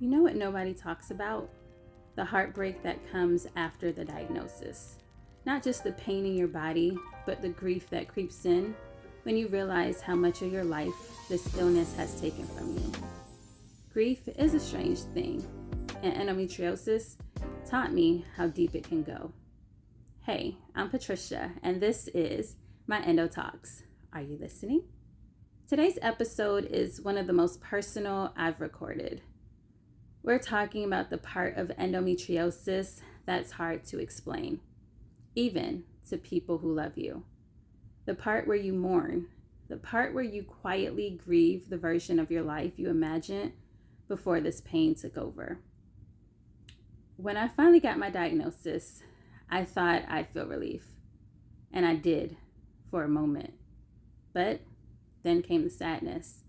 You know what nobody talks about? The heartbreak that comes after the diagnosis. Not just the pain in your body, but the grief that creeps in when you realize how much of your life this illness has taken from you. Grief is a strange thing, and endometriosis taught me how deep it can go. Hey, I'm Patricia, and this is my Endo Talks. Are you listening? Today's episode is one of the most personal I've recorded. We're talking about the part of endometriosis that's hard to explain, even to people who love you. The part where you mourn, the part where you quietly grieve the version of your life you imagined before this pain took over. When I finally got my diagnosis, I thought I'd feel relief, and I did for a moment. But then came the sadness,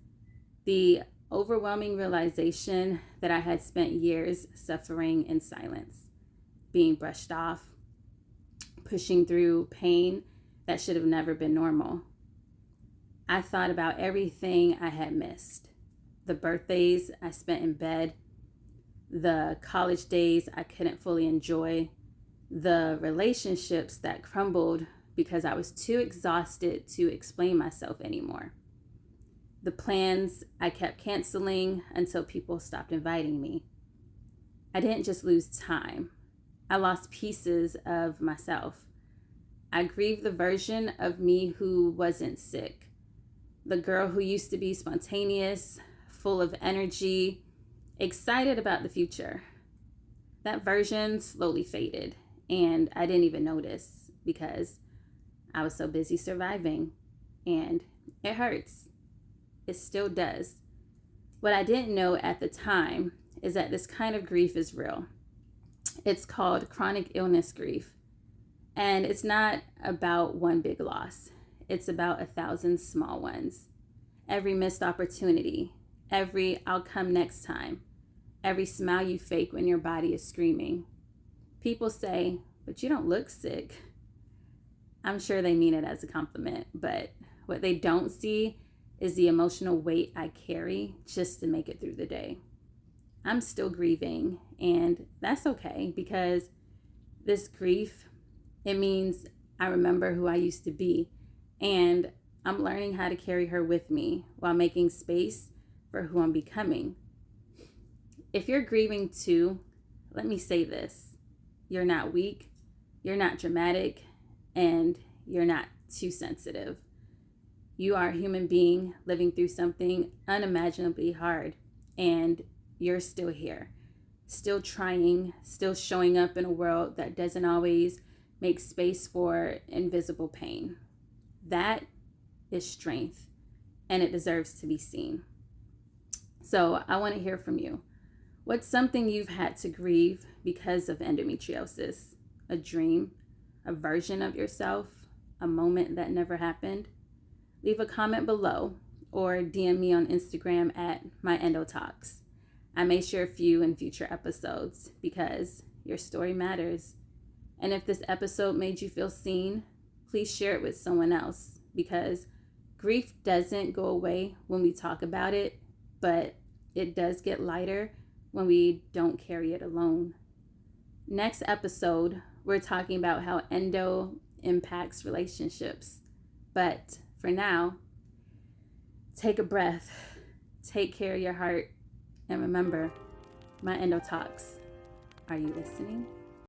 the overwhelming realization that I had spent years suffering in silence, being brushed off, pushing through pain that should have never been normal. I thought about everything I had missed, the birthdays I spent in bed, the college days I couldn't fully enjoy, the relationships that crumbled because I was too exhausted to explain myself anymore. The plans I kept canceling until people stopped inviting me. I didn't just lose time. I lost pieces of myself. I grieved the version of me who wasn't sick. The girl who used to be spontaneous, full of energy, excited about the future. That version slowly faded, and I didn't even notice because I was so busy surviving, and it hurts. It still does. What I didn't know at the time is that this kind of grief is real. It's called chronic illness grief. And it's not about one big loss. It's about 1,000 small ones. Every missed opportunity, every "I'll come next time," every smile you fake when your body is screaming. People say, "But you don't look sick." I'm sure they mean it as a compliment, but what they don't see is the emotional weight I carry just to make it through the day. I'm still grieving, and that's okay, because this grief, it means I remember who I used to be, and I'm learning how to carry her with me while making space for who I'm becoming. If you're grieving too, let me say this: you're not weak, you're not dramatic, and you're not too sensitive. You are a human being living through something unimaginably hard, and you're still here, still trying, still showing up in a world that doesn't always make space for invisible pain. That is strength, and it deserves to be seen. So I want to hear from you. What's something you've had to grieve because of endometriosis? A dream, a version of yourself, a moment that never happened? Leave a comment below or DM me on Instagram at my Endo Talks. I may share a few in future episodes because your story matters. And if this episode made you feel seen, please share it with someone else, because grief doesn't go away when we talk about it, but it does get lighter when we don't carry it alone. Next episode, we're talking about how endo impacts relationships. But for now, take a breath, take care of your heart, and remember, my Endo Talks. Are you listening?